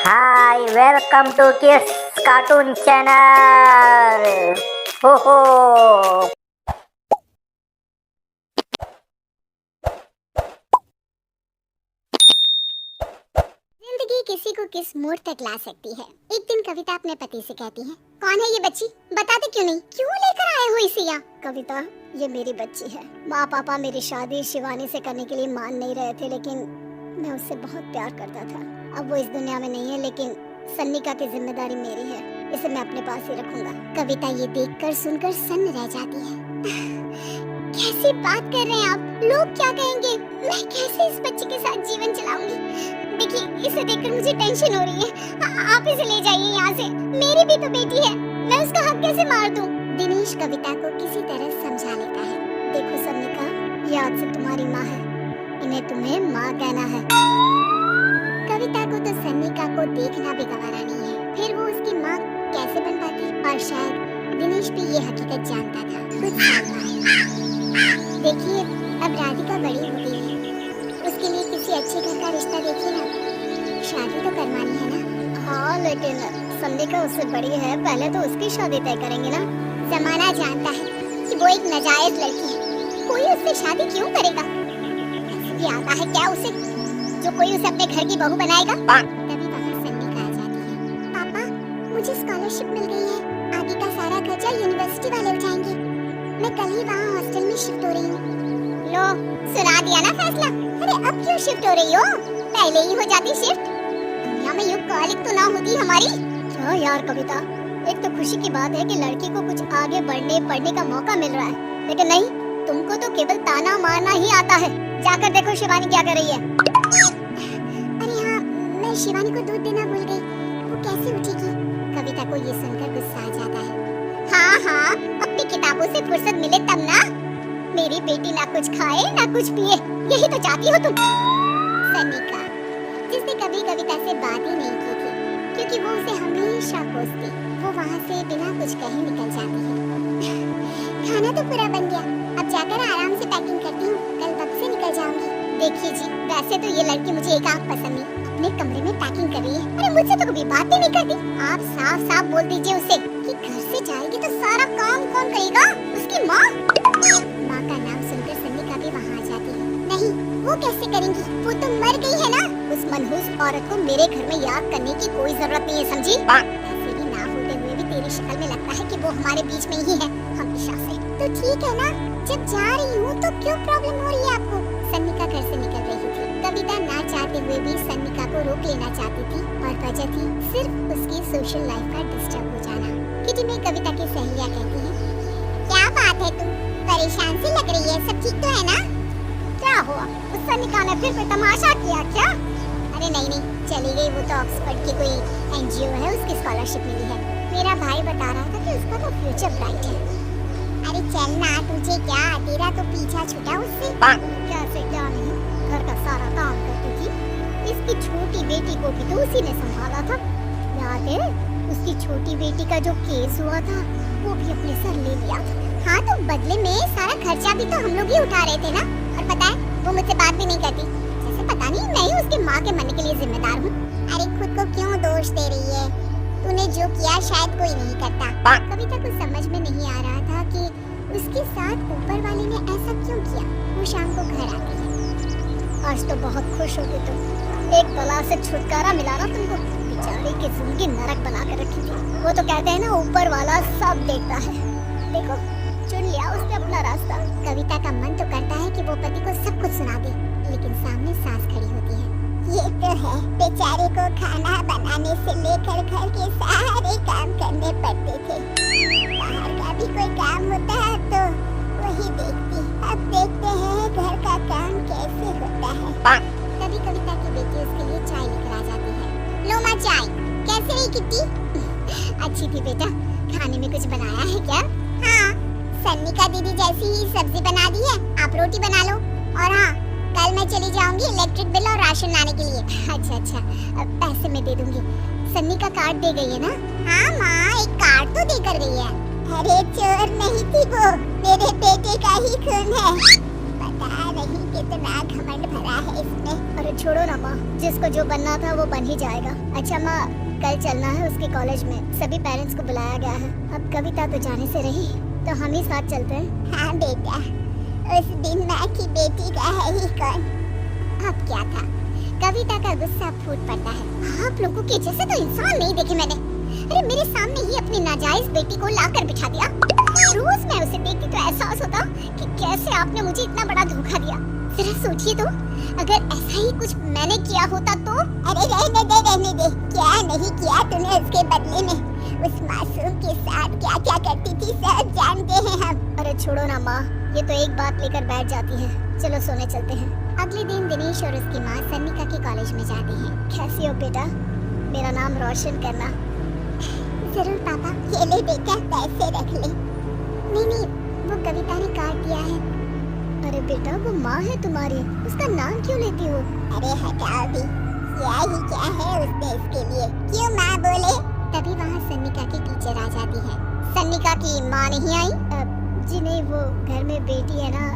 Hi welcome to kids cartoon channel. हो जिंदगी किसी को किस मोड़ तक ला सकती है। एक दिन कविता अपने पति से कहती है, कौन है ये बच्ची, बताते क्यों नहीं, क्यों लेकर आए हो इसे यहाँ? कविता, ये मेरी बच्ची है। माँ पापा मेरी शादी शिवानी से करने के लिए मान नहीं रहे थे, लेकिन मैं उससे बहुत प्यार करता था। अब वो इस दुनिया में नहीं है, लेकिन सन्निका की जिम्मेदारी मेरी है, इसे मैं अपने पास ही रखूंगा। कविता ये देखकर सुनकर सन्न रह जाती है। कैसी बात कर रहे हैं आप, लोग क्या कहेंगे, मैं कैसे इस बच्ची के साथ जीवन चलाऊंगी? देखिए, इसे देखकर मुझे टेंशन हो रही है। आप इसे ले जाइए यहाँ से, मेरी भी तो बेटी है, मैं उसका हक कैसे मार दूं? दिनेश कविता को किसी तरह समझा लेता है। देखो सन्निका, ये आज से तुम्हारी माँ है, इन्हें तुम्हें माँ कहना है। कविता को तो सन्निका को देखना भी गवारा नहीं है, फिर वो उसकी माँ कैसे बन पाती? और शायद दिनेश भी ये हकीकत जानता था कुछ साल बाद। देखिए, अब राधिका बड़ी हो गई है, उसके लिए किसी अच्छे घर का रिश्ता देखिए ना, शादी तो करवानी है ना। हाँ, लेकिन सन्निका उससे बड़ी है, पहले तो उसकी शादी तय करेंगे ना। जमाना जानता है कि वो एक नाजायज लड़की है, कोई उससे शादी क्यों करेगा? ऐसे भी आता है क्या उसे जो कोई उसे अपने घर की बहू बनाएगा? तभी वहाँ सन्निका आ जाती है। पापा, मुझे स्कॉलरशिप मिल गई है, आगे का सारा खर्चा यूनिवर्सिटी वाले उठाएंगे। मैं कल ही वहाँ हॉस्टल में शिफ्ट हो रही हूँ। लो, सुना दिया ना फैसला। अरे अब क्यों शिफ्ट हो रही हो, पहले ही हो जाती शिफ्ट। दुनिया में यूँ कालिक तो ना होती हमारी। क्या यार कविता, एक तो खुशी की बात है कि लड़की को कुछ आगे बढ़ने पढ़ने का मौका मिल रहा है, लेकिन नहीं, तुमको तो केवल ताना मारना ही आता है। जाकर देखो शिवानी क्या कर रही है। अरे हाँ, मैं शिवानी को दूध देना भूल गई, वो कैसे उठेगी? कविता को ये सुनकर गुस्सा आ जाता है। हाँ, अपनी किताबों से फुर्सत मिले तब ना। मेरी बेटी ना कुछ खाए ना कुछ पिए, यही तो चाहती हो तुम। सन्निका, जिसने कभी कविता से बात ही नहीं की थी, क्योंकि वो उसे हमेशा कोसती, वो वहाँ से बिना कुछ कहे निकल जाती है। खाना तो पूरा बन गया, अब जाकर आराम से पैकिंग करती हूँ, कल वक्त से निकल जाऊंगी। देखिए जी, वैसे तो ये लड़की मुझे एक आंख पसंद नहीं, अपने कमरे में पैकिंग कर रही है। अरे मुझसे तो कभी बात ही नहीं करती। आप साफ साफ बोल दीजिए उसे कि घर से जाएगी तो सारा काम कौन करेगा? उसकी माँ। माँ का नाम सुनकर सन्निका भी वहाँ आ जाती है। नहीं, वो कैसे करेंगी, वो तो मर गई है ना। उस मनहूस औरत को मेरे घर में याद करने की कोई जरूरत नहीं है, समझी? ऐसे भी ना होते हुए भी तेरी शक्ल में लगता है कि वो हमारे बीच में ही है, हमेशा से। तो ठीक है ना, जब जा रही हूँ तो क्यों प्रॉब्लम हो रही है आपको? सन्निका घर से निकल रही थी। कविता ना चाहते हुए भी सन्निका को रोक लेना चाहती थी, और वजह थी सिर्फ उसकी सोशल लाइफ का डिस्टर्ब हो जाना। किटी में कविता की सहेलियां कहती हैं, क्या बात है, तुम परेशान सी लग रही है, सब ठीक तो है ना? क्या हुआ, उस सन्निका ने फिर कोई तमाशा किया क्या? अरे नहीं, चली गई, वो तो ऑक्सफोर्ड की कोई NGO है, उसकी स्कॉलरशिप मिली है। मेरा भाई बता रहा था कि उसका तो फ्यूचर ब्राइट है। अरे चल ना, तुझे क्या, तेरा तो पीछा छूटा उससे। कैसे क्या नहीं, घर का सारा काम करती थी, इसकी छोटी बेटी को भी तो उसी ने संभाला था। याद है, उसकी छोटी बेटी का जो केस हुआ था, वो भी अपने सर ले लिया। हाँ, तो बदले में सारा खर्चा भी तो हम लोग ही उठा रहे थे ना। और पता है, वो मुझसे बात भी नहीं करती, जैसे पता नहीं मैं ही उसकी माँ के मरने के लिए जिम्मेदार हूँ। अरे खुद को क्यों दोष दे रही है, तूने जो किया शायद कोई नहीं करता। कविता को समझ में नहीं आ रहा था कि उसके साथ ऊपर वाले ने ऐसा क्यों किया। वो शाम को घर आती है। आज तो बहुत खुश होगी तुम, एक बला से छुटकारा मिला ना तुमको। बेचारी की जिंदगी नरक बना कर रखी थी। वो तो कहते हैं ना, ऊपर वाला सब देखता है। देखो, चुन लिया उसने अपना रास्ता। कविता का मन तो करता है कि वो पति को सब कुछ सुना दे, लेकिन सामने सास खड़ी होती है। ये तो है, बेचारे को खाना बनाने से लेकर घर के सारे काम करने पड़ते थे। बाहर का भी कोई काम होता है तो वही देखती। अब देखते हैं घर का काम कैसे होता है। तभी कविता की बेटी उसके लिए चाय लेकर आ जाती है। लो माँ चाय, कैसे रही किट्टी? अच्छी थी बेटा, खाने में कुछ बनाया है क्या? हाँ, सन्निका दीदी जैसी ही सब्जी बना दी है, आप रोटी बना लो। और हाँ, कल मैं चली जाऊंगी इलेक्ट्रिक बिल और राशन लाने के लिए। अच्छा, पैसे मैं दे दूंगी। सन्निका कार्ड दे गई है ना? हाँ माँ, एक कार्ड तो देकर गई है। अरे चोर नहीं थी वो, मेरे बेटे का ही खून है। पता नहीं कितना कितना घमंड भरा है इसमें। अरे छोड़ो ना माँ, जिसको जो बनना था वो बन ही जाएगा। अच्छा माँ, कल चलना है उसके कॉलेज में, सभी पेरेंट्स को बुलाया गया है। अब कविता तो जाने से रही, तो हम ही साथ चलते हैं। हाँ बेटा, उस दिन माँ की बेटी का है ही कौन। अब क्या था, कविता का गुस्सा फूट पड़ता है। आप लोगों के जैसे तो इंसान नहीं देखे मैंने। अरे मेरे सामने ही अपनी नाजायज बेटी को लाकर बिठा दिया। रोज मैं उसे देखती तो एहसास होता कि कैसे आपने मुझे इतना बड़ा धोखा दिया। जरा सोचिए तो, अगर ऐसा ही कुछ मैंने किया होता तो। अरे रहने दे, क्या नहीं किया तूने उसके बदले में। उस मासूम के साथ क्या क्या करती थी सब जानते हैं हम। अरे छोड़ो ना माँ, ये तो एक बात लेकर बैठ जाती है। चलो सोने चलते हैं। अगले दिन दिनेश और उसकी माँ सन्निका के कॉलेज में जाते हैं। कैसी हो बेटा, मेरा नाम रोशन करना। जरूर पापा, ये ले बेटा, पैसे रख ले। नहीं, वो कविता ने काट दिया है। अरे बेटा, वो माँ है तुम्हारी, उसका नाम क्यों लेती हो? अरे हटाओ भी, यही क्या है उसने इसके लिए, क्यों माँ बोले? तभी वहाँ सन्निका की टीचर आ जाती है। सन्निका की माँ नहीं आई? जी नहीं, वो घर में बेटी है ना,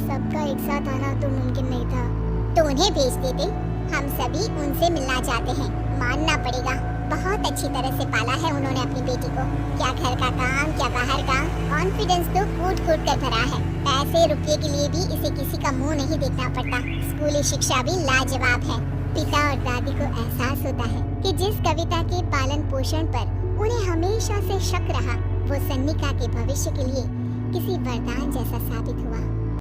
सबका एक साथ आना तो मुमकिन नहीं था। तो उन्हें भेज देते, हम सभी उनसे मिलना चाहते हैं। मानना पड़ेगा, बहुत अच्छी तरह से पाला है उन्होंने अपनी बेटी को। क्या घर का काम, क्या बाहर का, कॉन्फिडेंस तो कूट कूट कर भरा है। पैसे रुपये के लिए भी इसे किसी का मुंह नहीं देखना पड़ता। स्कूली शिक्षा भी लाजवाब है। पिता और दादी को एहसास होता है कि जिस कविता के पालन पोषण पर उन्हें हमेशा से शक रहा, वो सन्निका के भविष्य के लिए किसी वरदान जैसा साबित हुआ।